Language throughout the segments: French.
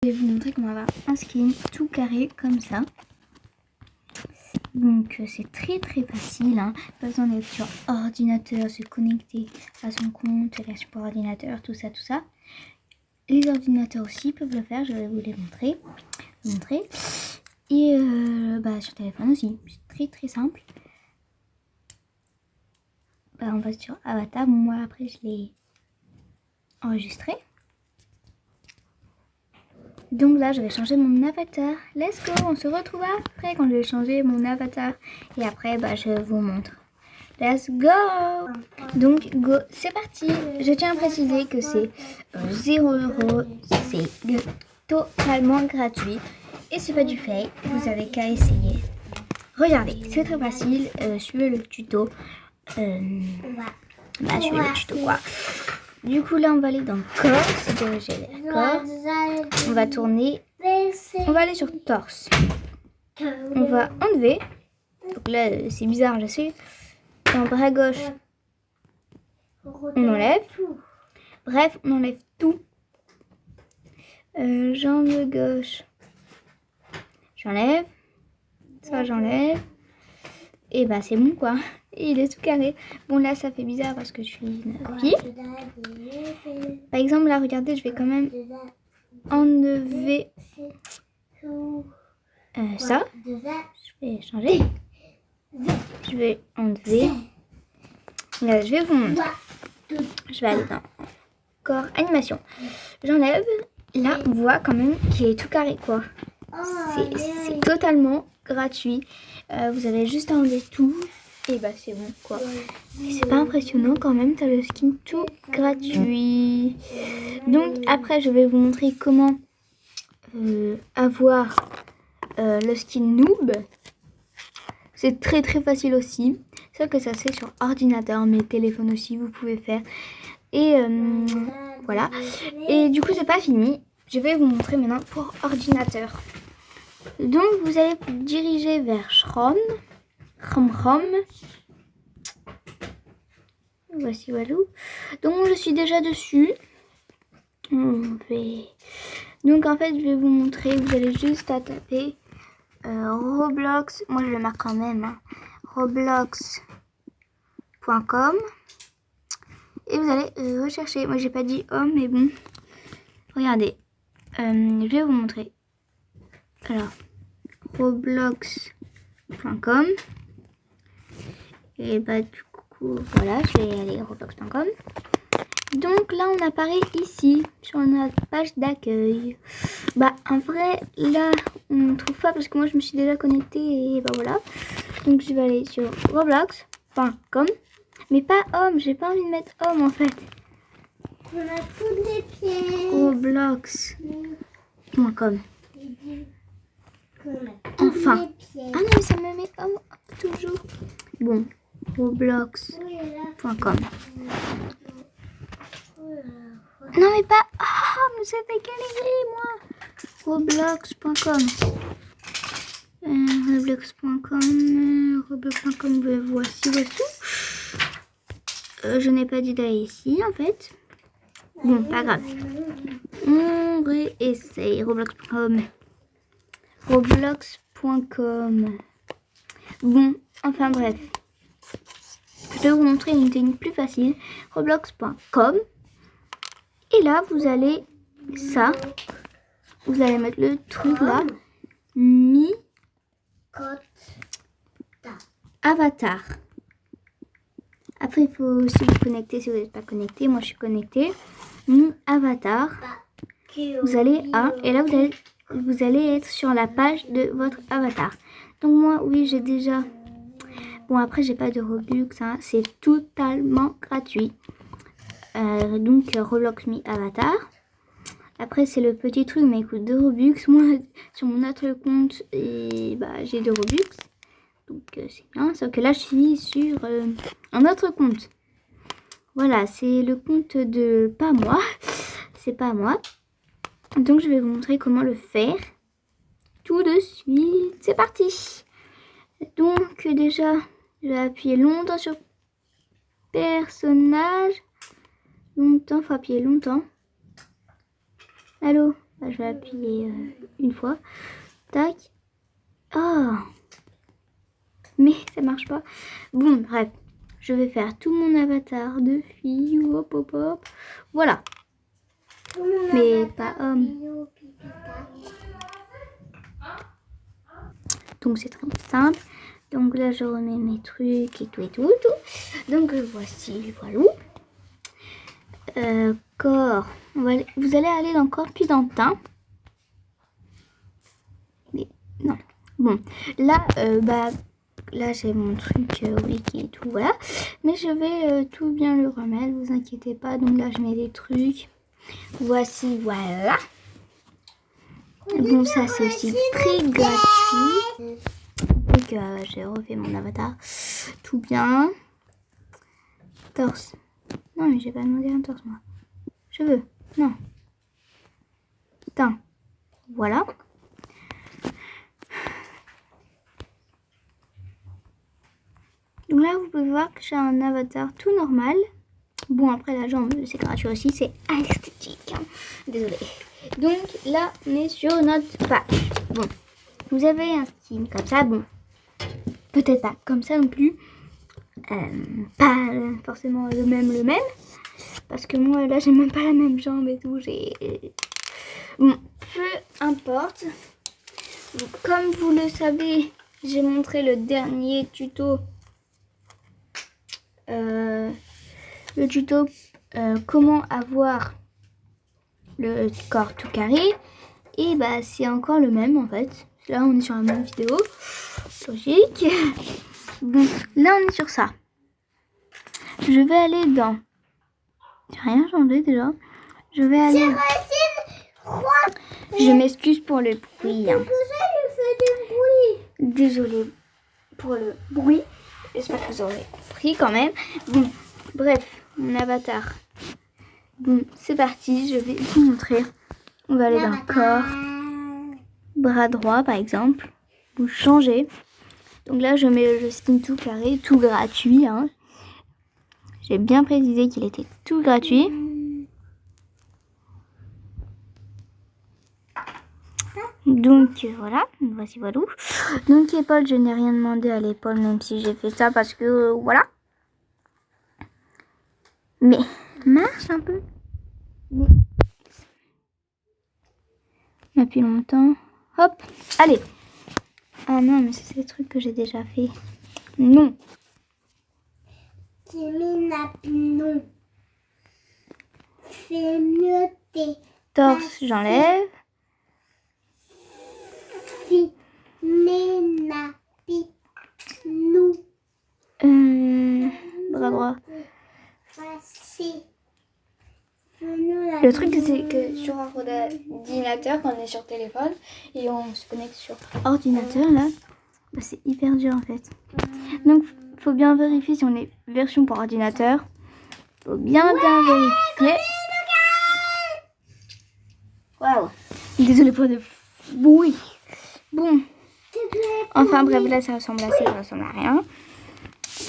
Je vais vous montrer comment avoir un skin tout carré comme ça. Donc c'est très facile, hein. Pas besoin d'être sur ordinateur, se connecter à son compte, aller sur ordinateur, tout ça. Les ordinateurs aussi peuvent le faire, je vais vous les montrer. Et sur téléphone aussi, c'est très simple. On va sur Avatar, moi après je l'ai enregistré. Donc là je vais changer mon avatar. Let's go, on se retrouve après quand je vais changer mon avatar. Et après je vous montre. Let's go. Donc go, c'est parti. Je tiens à préciser que c'est 0 €, c'est totalement gratuit. Et c'est pas du fake, vous avez qu'à essayer. Regardez, c'est très facile, suivez le tuto. Suivez le tuto quoi. Du coup là on va aller dans corps, c'est diriger vers corps. On va tourner, on va aller sur torse. On va enlever, donc là c'est bizarre je sais. En bras gauche, on enlève. Bref, on enlève tout. Jambe gauche, j'enlève. Ça j'enlève. Et c'est bon quoi. Et il est tout carré. Bon là ça fait bizarre parce que je suis une fille. Par exemple là regardez, je vais quand même enlever ça. Je vais changer. Je vais enlever. Là, je vais vous montrer. Je vais aller dans corps animation. J'enlève. Là on voit quand même qu'il est tout carré quoi. C'est totalement gratuit. Vous avez juste à enlever tout. Et c'est bon quoi. C'est pas impressionnant quand même, t'as le skin tout gratuit. Donc après je vais vous montrer comment avoir le skin noob. C'est très facile aussi. Sauf que ça c'est sur ordinateur, mais téléphone aussi vous pouvez faire. Et voilà. Et du coup c'est pas fini. Je vais vous montrer maintenant pour ordinateur. Donc vous allez vous diriger vers Chrome. Voici Walou. Donc je suis déjà dessus. Donc en fait je vais vous montrer. Vous allez juste à taper Roblox. Moi je le marque quand même. Hein. Roblox.com. Et vous allez rechercher. Moi j'ai pas dit homme mais bon. Regardez. Je vais vous montrer. Alors Roblox.com. Et du coup, voilà, je vais aller roblox.com. Donc là, on apparaît ici, sur notre page d'accueil. En vrai, là, on ne trouve pas parce que moi, je me suis déjà connectée et voilà. Donc, je vais aller sur roblox.com. Mais pas homme, j'ai pas envie de mettre homme en fait. On a tous les pieds. Roblox.com. Enfin. Ah non, ça me met homme toujours. Bon. Roblox.com. Non mais pas. Ah, mais ça fait galérer moi. Roblox.com. Roblox.com. Voici. Je n'ai pas dit d'aller ici en fait. Bon, pas grave. On réessaye. Roblox.com. Bon, enfin bref. Je vais vous montrer une technique plus facile. Roblox.com. Et là, vous allez vous allez mettre le truc là. Avatar. Après, il faut aussi vous connecter si vous n'êtes pas connecté. Moi, je suis connectée. Avatar. Vous allez et là, vous allez être sur la page de votre avatar. Donc moi, oui, j'ai déjà... Bon, après, j'ai pas de Robux, hein. C'est totalement gratuit. Donc, Roblox Me Avatar. Après, c'est le petit truc, mais il coûte 2 Robux. Moi, sur mon autre compte, et j'ai 2 Robux. Donc, c'est bien. Sauf que là, je suis sur un autre compte. Voilà, c'est le compte de pas moi. C'est pas moi. Donc, je vais vous montrer comment le faire. Tout de suite. C'est parti. Donc, déjà... Je vais appuyer longtemps sur personnage. Longtemps, faut appuyer longtemps. Allô? Bah, je vais appuyer une fois. Tac. Ah. Mais ça marche pas. Bon, bref. Je vais faire tout mon avatar de fille. Hop, hop, hop. Voilà. Mais pas homme. Donc c'est très simple. Donc là je remets mes trucs et tout et tout. Donc voici, voilà. Corps. Vous allez aller dans corps puis dans teint. Mais, non. Bon. Là, là j'ai mon truc wiki et tout, voilà. Mais je vais tout bien le remettre, vous inquiétez pas. Donc là je mets des trucs. Voici, voilà. Bon, ça c'est aussi très gratuit. Donc j'ai refait mon avatar. Tout bien. Torse. Non mais j'ai pas demandé un torse moi. Cheveux. Non. Teint. Voilà. Donc là vous pouvez voir que j'ai un avatar tout normal. Bon après la jambe c'est gratuit aussi. C'est esthétique. Hein. Désolée. Donc là on est sur notre page. Bon. Vous avez un style comme ça. Bon. Peut-être pas comme ça non plus. Pas forcément le même. Parce que moi là j'ai même pas la même jambe et tout. Bon, peu importe. Donc, comme vous le savez, j'ai montré le dernier tuto. Comment avoir le corps tout carré. Et bah c'est encore le même en fait. Là on est sur la même vidéo. Logique. Bon, là on est sur ça. Je vais aller dans... J'ai rien changé déjà. Je vais aller... Je m'excuse pour le bruit. Hein. Désolée pour le bruit. J'espère que vous aurez compris quand même. Bon, bref, mon avatar. Bon, c'est parti. Je vais vous montrer. On va aller dans le corps. Bras droit par exemple. Vous changez. Donc là, je mets le skin tout carré, tout gratuit. Hein. J'ai bien précisé qu'il était tout gratuit. Donc voilà, voici voilà. Donc épaule, je n'ai rien demandé à l'épaule, même si j'ai fait ça parce que voilà. Mais marche un peu. Mais depuis longtemps. Hop, allez. Ah non, mais c'est des trucs que j'ai déjà fait. Non. Non. Fais mieux tes Torse, j'enlève. Bras droit. Le truc c'est que sur ordinateur, quand on est sur téléphone et on se connecte sur ordinateur là, bah, c'est hyper dur en fait. Donc faut bien vérifier si on est version pour ordinateur. Faut bien vérifier. Waouh. Désolée pour le bruit. Bon. Enfin bref, là ça ressemble à ça, ça ressemble à rien.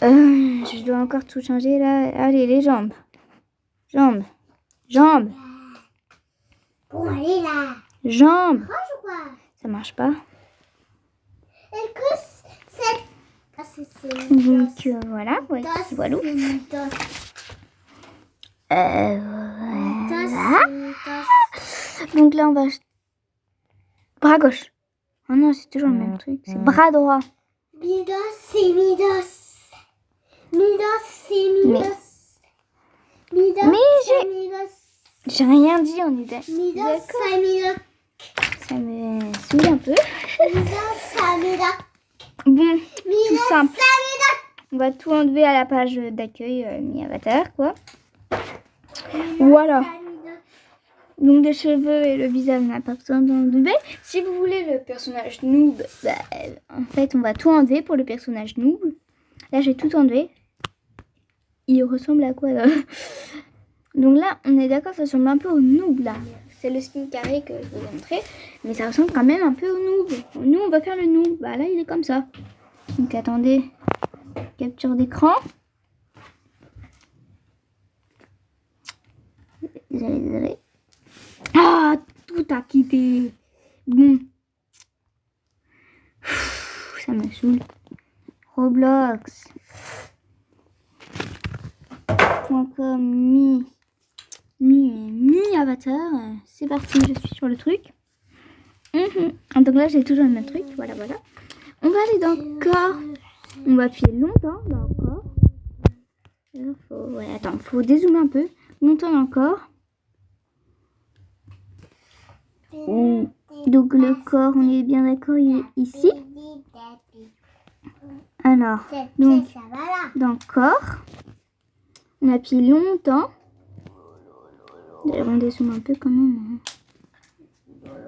Je dois encore tout changer là. Allez, les jambes. Jambes. Bon, allez là. Jambes. Ça marche pas. Donc voilà. Voilà. Voilà. Donc là on va... Bras gauche. Oh non, c'est toujours le même truc. C'est bras droit. Midos, c'est Midos. Midos, c'est Midos. Midos, Mais c'est Midos. j'ai rien dit, on était... Midos, c'est Midos. Ça me saoule un peu. Midos, c'est Midos. Bon, tout simple. C'est Midos. On va tout enlever à la page d'accueil Mi Avatar, quoi. Voilà. Donc les cheveux et le visage, on n'a pas besoin d'enlever. Si vous voulez le personnage noob, bah, en fait, on va tout enlever pour le personnage noob. Là, j'ai tout enlevé. Il ressemble à quoi, là? Donc là, on est d'accord, ça ressemble un peu au noob, là. C'est le skin carré que je vous ai montré. Mais ça ressemble quand même un peu au noob. Nous, on va faire le noob. Bah là, il est comme ça. Donc attendez. Capture d'écran. Désolé. Ah, tout tout a quitté. Bon. Ça me saoule. Roblox. .com mi avatar. C'est parti, je suis sur le truc. Donc là, j'ai toujours le même truc. Voilà. On va aller dans corps. On va appuyer longtemps dans corps. Faut dézoomer un peu. Longtemps dans corps. Donc le corps, on est bien d'accord, il est ici. Alors, donc dans corps, on appuie longtemps. On dézoome un peu quand même.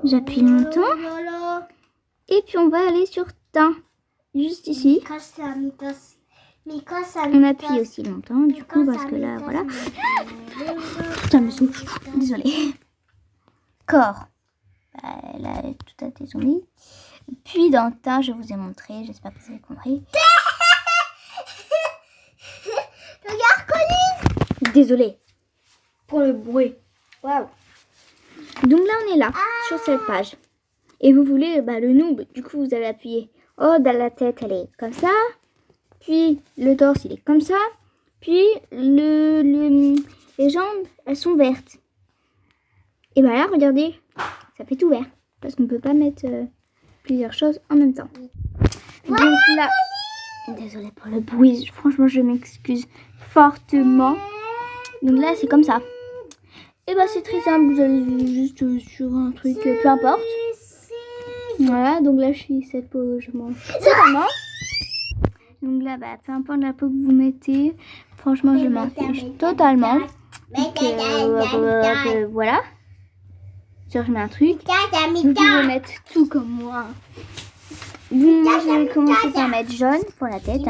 J'appuie longtemps. Et puis on va aller sur teint. Juste ici. On appuie aussi longtemps, du coup, parce que là, voilà. Putain, me saoule. Désolée. Corps. Là, tout a dézoomé. Puis dans teint, je vous ai montré. J'espère que vous avez compris. Regarde, Colline. Désolée pour le bruit. Waouh. Donc là, on est là, sur cette page. Et vous voulez le noob. Du coup, vous allez appuyer. Oh, dans la tête, elle est comme ça. Puis le torse, il est comme ça. Puis les jambes, elles sont vertes. Et là, regardez, ça fait tout vert. Parce qu'on ne peut pas mettre plusieurs choses en même temps. Donc là, désolée pour le bruit. Franchement, je m'excuse fortement. Donc là, c'est comme ça. Et c'est très simple. Vous allez juste sur un truc, peu importe. Voilà, donc là, je suis cette peau, je m'en fous totalement. Donc là, peu importe la peau que vous mettez, franchement, je m'en fiche totalement. Donc, voilà. Genre, je mets un truc. Vous pouvez mettre tout comme moi. Donc, moi, je vais commencer par mettre jaune pour la tête.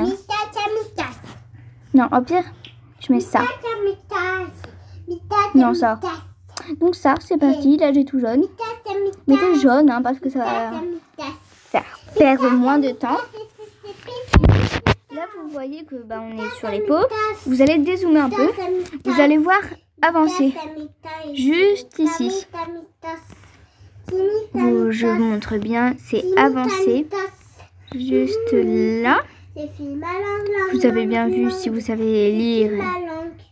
Non, au pire, je mets ça. Non, ça. Donc ça, c'est parti. Là, j'ai tout jaune. Mettez jaune, parce que ça va perdre moins de temps. Là, vous voyez que on est sur les peaux. Vous allez dézoomer un peu. Vous allez voir avancer. Juste ici. Je vous montre bien. C'est avancer. Juste là. Vous avez bien vu, si vous savez lire,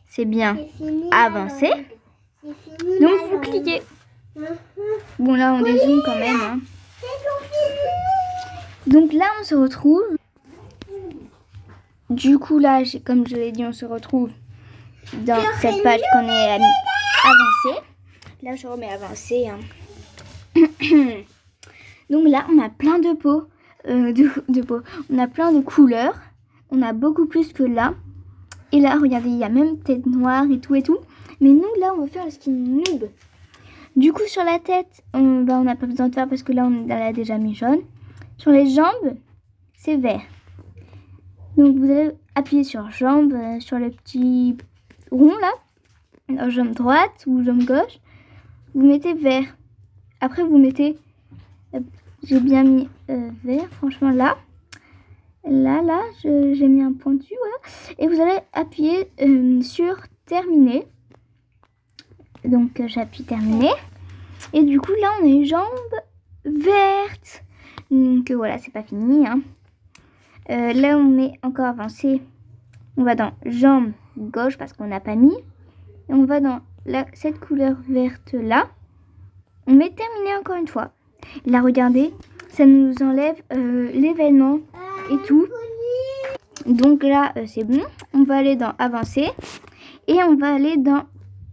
c'est bien avancer. Donc vous cliquez. Bon là on dézoome quand même. Donc là on se retrouve. Du coup là, comme je l'ai dit, on se retrouve dans cette page qu'on est avancée. Là je remets avancé. Donc là on a plein de peaux. De peau. On a plein de couleurs. On a beaucoup plus que là. Et là, regardez, il y a même tête noire et tout. Mais nous, là, on va faire le skin noob. Du coup, sur la tête, on n'a pas besoin de faire parce que là, on a déjà mis jaune. Sur les jambes, c'est vert. Donc, vous allez appuyer sur jambes, sur le petit rond là. Jambe droite ou jambe gauche. Vous mettez vert. Après, vous mettez... j'ai bien mis vert, franchement, là. Là, j'ai mis un pointu, voilà. Et vous allez appuyer sur terminer. Donc, j'appuie terminer. Et du coup, là, on a les jambes vertes. Donc, voilà, c'est pas fini. Là, on met encore avancé. On va dans jambes gauche parce qu'on n'a pas mis. Et on va dans cette couleur verte là. On met terminer encore une fois. Là, regardez, ça nous enlève l'événement et tout. Donc là, c'est bon. On va aller dans avancer. Et on va aller dans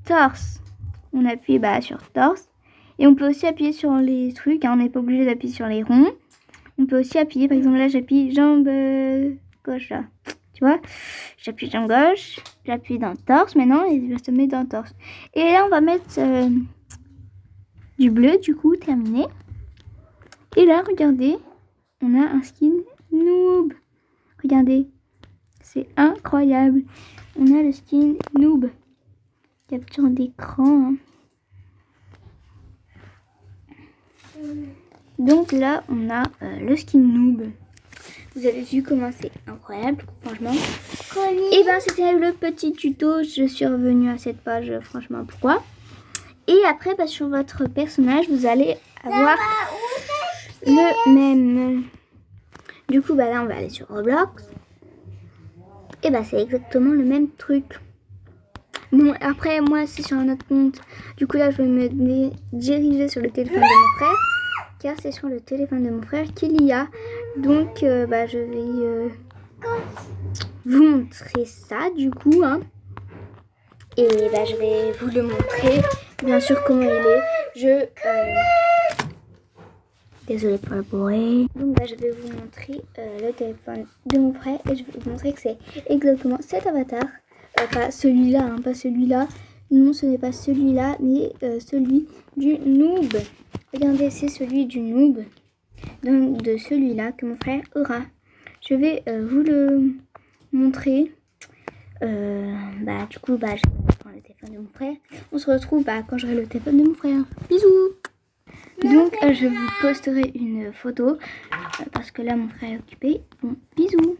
torse. On appuie sur torse. Et on peut aussi appuyer sur les trucs. On n'est pas obligé d'appuyer sur les ronds. On peut aussi appuyer, par exemple là, j'appuie jambe gauche là. Tu vois, j'appuie jambe gauche. J'appuie dans torse maintenant et je se mets dans torse. Et là, on va mettre du bleu, du coup, terminé. Et là, regardez, on a un skin noob. Regardez, c'est incroyable. On a le skin noob. Capture d'écran. Donc là, on a le skin noob. Vous avez vu comment c'est incroyable, franchement. Et c'était le petit tuto. Je suis revenue à cette page, franchement, pourquoi. Et après, bah, sur votre personnage, vous allez avoir le même. Du coup, bah, là, on va aller sur Roblox. Et bah, c'est exactement le même truc. Bon, après, moi, c'est sur un autre compte. Du coup, là, je vais me diriger sur le téléphone de mon frère. Car c'est sur le téléphone de mon frère qu'il y a. Donc, bah, je vais vous montrer ça, du coup. Hein. Et bah, je vais vous le montrer. Bien sûr, comment il est. Désolée pour le bruit. Donc, bah, je vais vous montrer le téléphone de mon frère. Et je vais vous montrer que c'est exactement cet avatar. Pas celui-là, hein, pas celui-là. Non, ce n'est pas celui-là, mais celui du noob. Regardez, c'est celui du noob. Donc, de celui-là que mon frère aura. Je vais vous le montrer. Du coup, bah, je vais prendre le téléphone de mon frère. On se retrouve quand j'aurai le téléphone de mon frère. Bisous! Donc, je vous posterai une photo parce que là, mon frère est occupé. Bon, bisous!